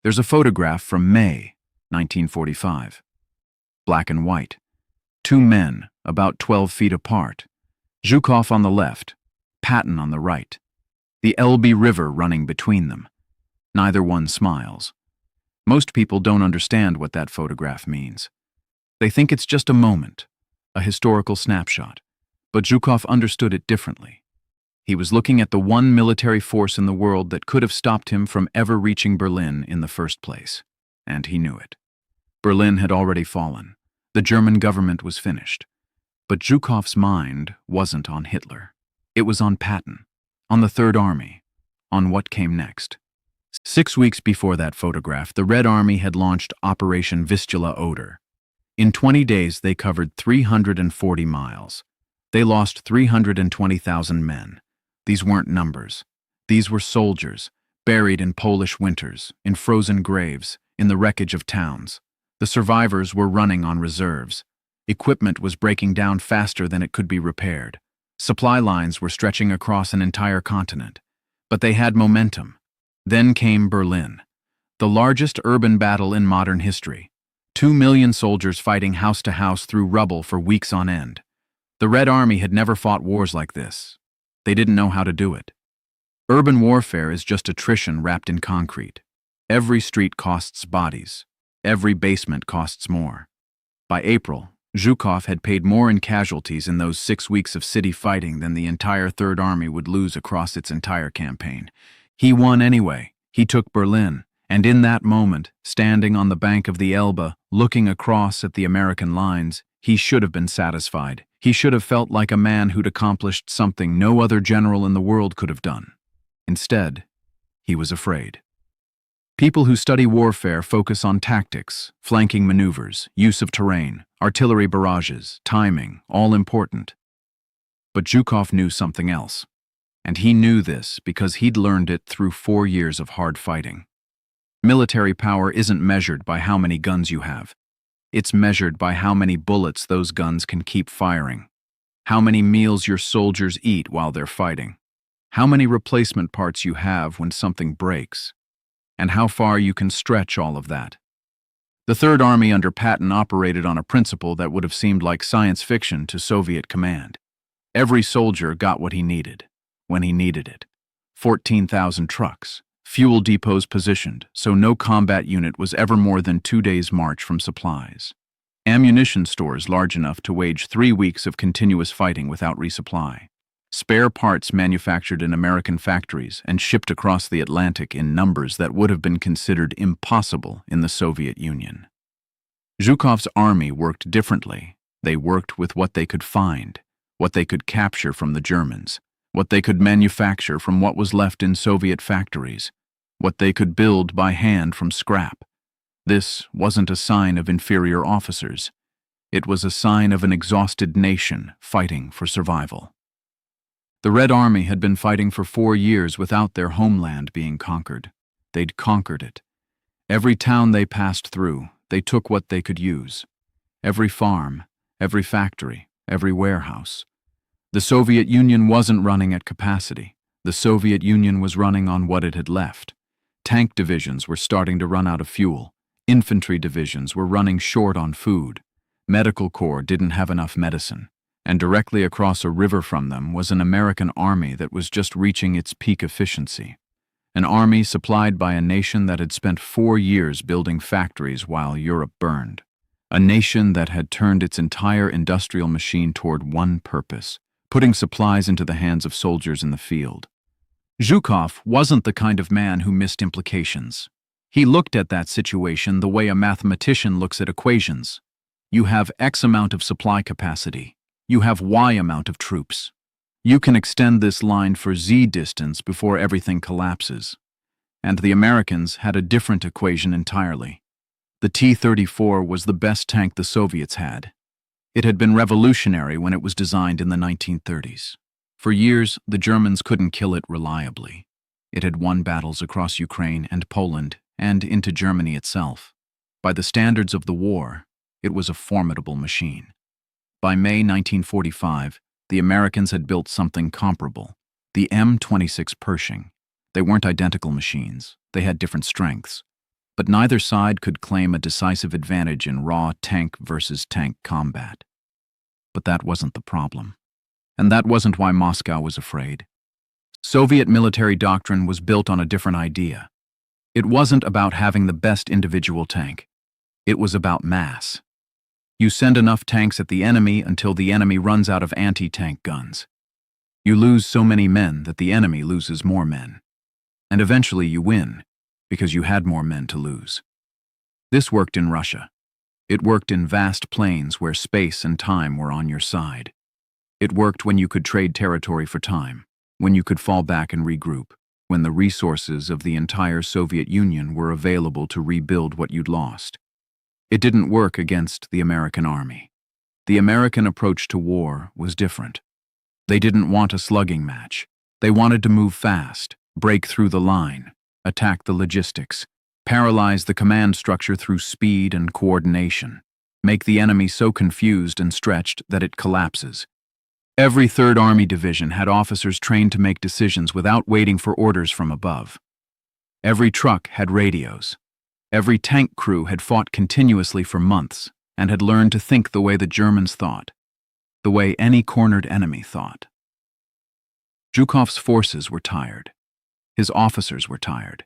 There's a photograph from May 1945. Black and white. Two men, about 12 feet apart. Zhukov on the left, Patton on the right. The Elbe River running between them. Neither one smiles. Most people don't understand what that photograph means. They think it's just a moment, a historical snapshot. But Zhukov understood it differently. He was looking at the one military force in the world that could have stopped him from ever reaching Berlin in the first place. And he knew it. Berlin had already fallen. The German government was finished. But Zhukov's mind wasn't on Hitler. It was on Patton, on the Third Army, on what came next. 6 weeks before that photograph, the Red Army had launched Operation Vistula Oder. In 20 days, they covered 340 miles. They lost 320,000 men. These weren't numbers. These were soldiers, buried in Polish winters, in frozen graves, in the wreckage of towns. The survivors were running on reserves. Equipment was breaking down faster than it could be repaired. Supply lines were stretching across an entire continent. But they had momentum. Then came Berlin, the largest urban battle in modern history. 2 million soldiers fighting house to house through rubble for weeks on end. The Red Army had never fought wars like this. They didn't know how to do it. Urban warfare is just attrition wrapped in concrete. Every street costs bodies. Every basement costs more. By April, Zhukov had paid more in casualties in those 6 weeks of city fighting than the entire Third Army would lose across its entire campaign. He won anyway. He took Berlin. And in that moment, standing on the bank of the Elbe, looking across at the American lines, he should have been satisfied. He should have felt like a man who'd accomplished something no other general in the world could have done. Instead, he was afraid. People who study warfare focus on tactics, flanking maneuvers, use of terrain, artillery barrages, timing, all important. But Zhukov knew something else. And he knew this because he'd learned it through 4 years of hard fighting. Military power isn't measured by how many guns you have. It's measured by how many bullets those guns can keep firing, how many meals your soldiers eat while they're fighting, how many replacement parts you have when something breaks, and how far you can stretch all of that. The Third Army under Patton operated on a principle that would have seemed like science fiction to Soviet command. Every soldier got what he needed, when he needed it. 14,000 trucks. Fuel depots positioned, so no combat unit was ever more than 2 days' march from supplies. Ammunition stores large enough to wage 3 weeks of continuous fighting without resupply. Spare parts manufactured in American factories and shipped across the Atlantic in numbers that would have been considered impossible in the Soviet Union. Zhukov's army worked differently. They worked with what they could find, what they could capture from the Germans, what they could manufacture from what was left in Soviet factories, what they could build by hand from scrap. This wasn't a sign of inferior officers. It was a sign of an exhausted nation fighting for survival. The Red Army had been fighting for 4 years without their homeland being conquered. They'd conquered it. Every town they passed through, they took what they could use. Every farm, every factory, every warehouse. The Soviet Union wasn't running at capacity. The Soviet Union was running on what it had left. Tank divisions were starting to run out of fuel. Infantry divisions were running short on food. Medical corps didn't have enough medicine. And directly across a river from them was an American army that was just reaching its peak efficiency. An army supplied by a nation that had spent 4 years building factories while Europe burned. A nation that had turned its entire industrial machine toward one purpose, putting supplies into the hands of soldiers in the field. Zhukov wasn't the kind of man who missed implications. He looked at that situation the way a mathematician looks at equations. You have X amount of supply capacity. You have Y amount of troops. You can extend this line for Z distance before everything collapses. And the Americans had a different equation entirely. The T-34 was the best tank the Soviets had. It had been revolutionary when it was designed in the 1930s. For years, the Germans couldn't kill it reliably. It had won battles across Ukraine and Poland and into Germany itself. By the standards of the war, it was a formidable machine. By May 1945, the Americans had built something comparable, the M-26 Pershing. They weren't identical machines. They had different strengths. but neither side could claim a decisive advantage in raw tank versus tank combat. But that wasn't the problem. And that wasn't why Moscow was afraid. Soviet military doctrine was built on a different idea. It wasn't about having the best individual tank. It was about mass. You send enough tanks at the enemy until the enemy runs out of anti-tank guns. You lose so many men that the enemy loses more men. And eventually you win, because you had more men to lose. This worked in Russia. It worked in vast plains where space and time were on your side. It worked when you could trade territory for time, when you could fall back and regroup, when the resources of the entire Soviet Union were available to rebuild what you'd lost. It didn't work against the American army. The American approach to war was different. They didn't want a slugging match. They wanted to move fast, break through the line, attack the logistics, paralyze the command structure through speed and coordination, make the enemy so confused and stretched that it collapses. Every 3rd Army Division had officers trained to make decisions without waiting for orders from above. Every truck had radios. Every tank crew had fought continuously for months and had learned to think the way the Germans thought, the way any cornered enemy thought. Zhukov's forces were tired. His officers were tired.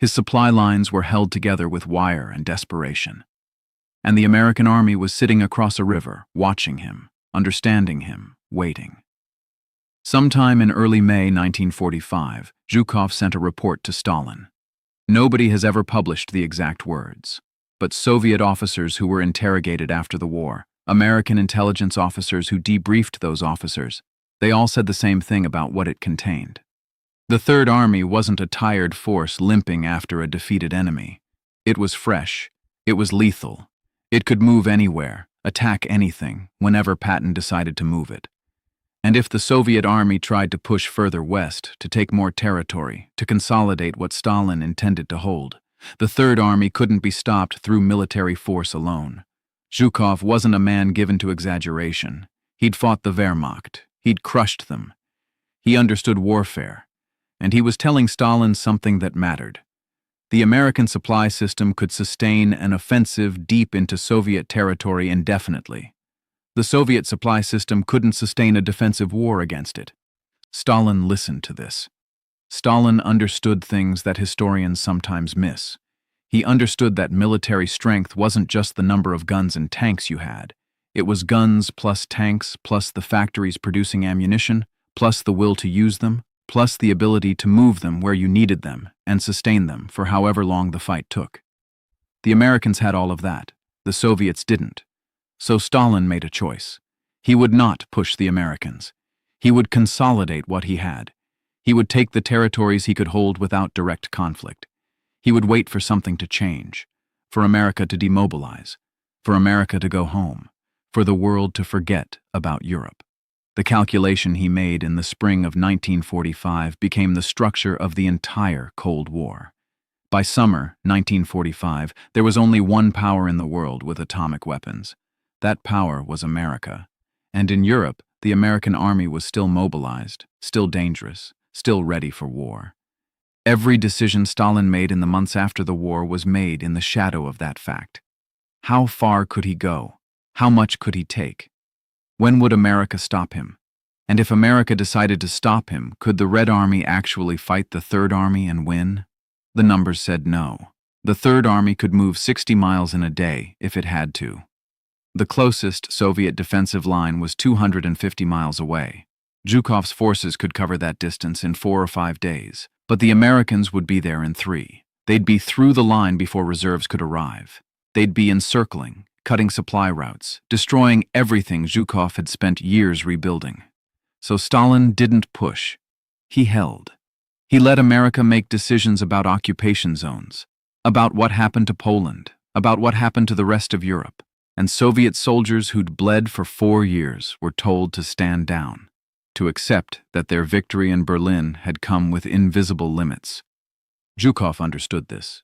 His supply lines were held together with wire and desperation. And the American army was sitting across a river, watching him, understanding him, waiting. Sometime in early May 1945, Zhukov sent a report to Stalin. Nobody has ever published the exact words, but Soviet officers who were interrogated after the war, American intelligence officers who debriefed those officers, they all said the same thing about what it contained. The 3rd Army wasn't a tired force limping after a defeated enemy. It was fresh. It was lethal. It could move anywhere, attack anything, whenever Patton decided to move it. And if the Soviet army tried to push further west, to take more territory, to consolidate what Stalin intended to hold, the 3rd Army couldn't be stopped through military force alone. Zhukov wasn't a man given to exaggeration. He'd fought the Wehrmacht. He'd crushed them. He understood warfare. And he was telling Stalin something that mattered. The American supply system could sustain an offensive deep into Soviet territory indefinitely. The Soviet supply system couldn't sustain a defensive war against it. Stalin listened to this. Stalin understood things that historians sometimes miss. He understood that military strength wasn't just the number of guns and tanks you had. It was guns plus tanks plus the factories producing ammunition, plus the will to use them, plus the ability to move them where you needed them and sustain them for however long the fight took. The Americans had all of that. The Soviets didn't. So Stalin made a choice. He would not push the Americans. He would consolidate what he had. He would take the territories he could hold without direct conflict. He would wait for something to change, for America to demobilize, for America to go home, for the world to forget about Europe. The calculation he made in the spring of 1945 became the structure of the entire Cold War. By summer 1945, there was only one power in the world with atomic weapons. That power was America. And in Europe, the American army was still mobilized, still dangerous, still ready for war. Every decision Stalin made in the months after the war was made in the shadow of that fact. How far could he go? How much could he take? When would America stop him? And if America decided to stop him, could the Red Army actually fight the 3rd Army and win? The numbers said no. The 3rd Army could move 60 miles in a day if it had to. The closest Soviet defensive line was 250 miles away. Zhukov's forces could cover that distance in 4 or 5 days, but the Americans would be there in 3. They'd be through the line before reserves could arrive. They'd be encircling, cutting supply routes, destroying everything Zhukov had spent years rebuilding. So Stalin didn't push. He held. He let America make decisions about occupation zones, about what happened to Poland, about what happened to the rest of Europe. And Soviet soldiers who'd bled for 4 years were told to stand down, to accept that their victory in Berlin had come with invisible limits. Zhukov understood this.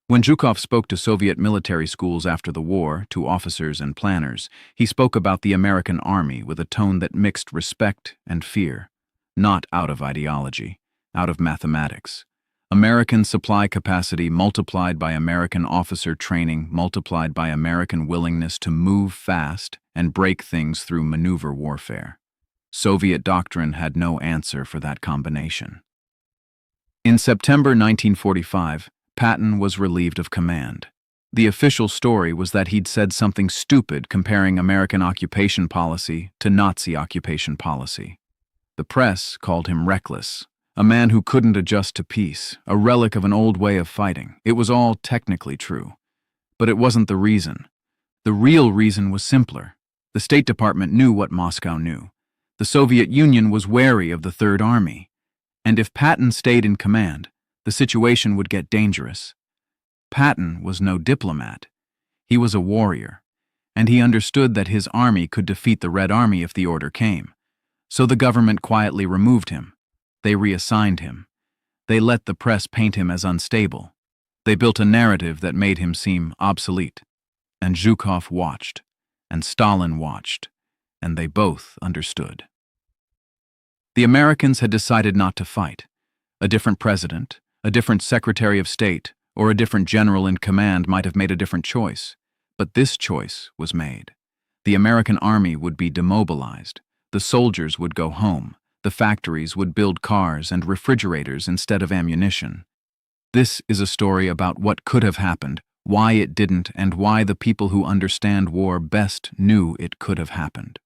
When Zhukov spoke to Soviet military schools after the war, to officers and planners, he spoke about the American army with a tone that mixed respect and fear, not out of ideology, out of mathematics. American supply capacity multiplied by American officer training multiplied by American willingness to move fast and break things through maneuver warfare. Soviet doctrine had no answer for that combination. In September 1945, Patton was relieved of command. The official story was that he'd said something stupid comparing American occupation policy to Nazi occupation policy. The press called him reckless, a man who couldn't adjust to peace, a relic of an old way of fighting. It was all technically true. But it wasn't the reason. The real reason was simpler. The State Department knew what Moscow knew. The Soviet Union was wary of the Third Army. And if Patton stayed in command, the situation would get dangerous. Patton was no diplomat. He was a warrior, and he understood that his army could defeat the Red Army if the order came. So the government quietly removed him. They reassigned him. They let the press paint him as unstable. They built a narrative that made him seem obsolete. And Zhukov watched, and Stalin watched, and they both understood. The Americans had decided not to fight. A different president, a different Secretary of State, or a different general in command might have made a different choice. But this choice was made. The American army would be demobilized. The soldiers would go home. The factories would build cars and refrigerators instead of ammunition. This is a story about what could have happened, why it didn't, and why the people who understand war best knew it could have happened.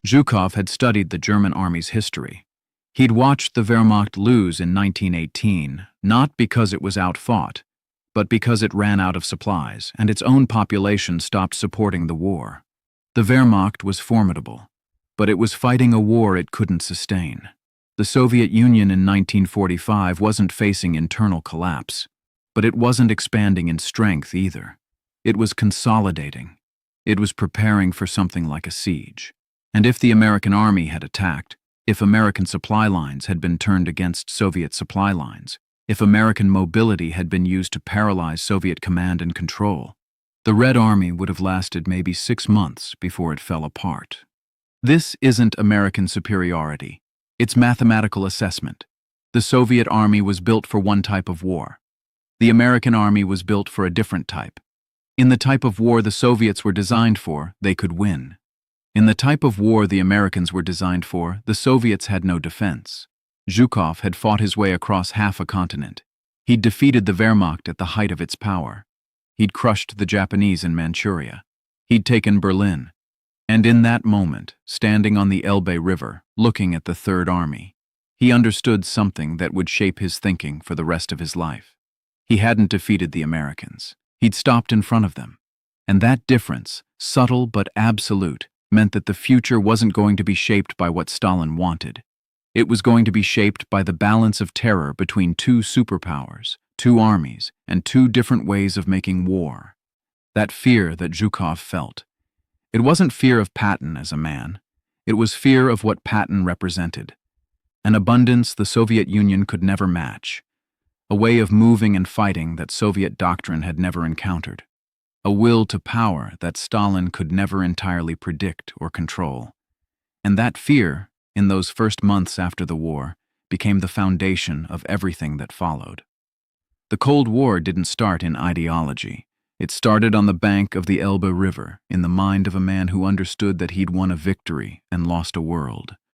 Zhukov had studied the German army's history. He'd watched the Wehrmacht lose in 1918, not because it was outfought, but because it ran out of supplies and its own population stopped supporting the war. The Wehrmacht was formidable, but it was fighting a war it couldn't sustain. The Soviet Union in 1945 wasn't facing internal collapse, but it wasn't expanding in strength either. It was consolidating. It was preparing for something like a siege. And if the American army had attacked, if American supply lines had been turned against Soviet supply lines, if American mobility had been used to paralyze Soviet command and control, the Red Army would have lasted maybe 6 months before it fell apart. This isn't American superiority. It's mathematical assessment. The Soviet army was built for one type of war. The American army was built for a different type. In the type of war the Soviets were designed for, they could win. In the type of war the Americans were designed for, the Soviets had no defense. Zhukov had fought his way across half a continent. He'd defeated the Wehrmacht at the height of its power. He'd crushed the Japanese in Manchuria. He'd taken Berlin. And in that moment, standing on the Elbe River, looking at the Third Army, he understood something that would shape his thinking for the rest of his life. He hadn't defeated the Americans. He'd stopped in front of them. And that difference, subtle but absolute, meant that the future wasn't going to be shaped by what Stalin wanted. It was going to be shaped by the balance of terror between two superpowers, two armies, and two different ways of making war. That fear that Zhukov felt. It wasn't fear of Patton as a man. It was fear of what Patton represented. An abundance the Soviet Union could never match. A way of moving and fighting that Soviet doctrine had never encountered. A will to power that Stalin could never entirely predict or control. And that fear, in those first months after the war, became the foundation of everything that followed. The Cold War didn't start in ideology. It started on the bank of the Elbe River, in the mind of a man who understood that he'd won a victory and lost a world.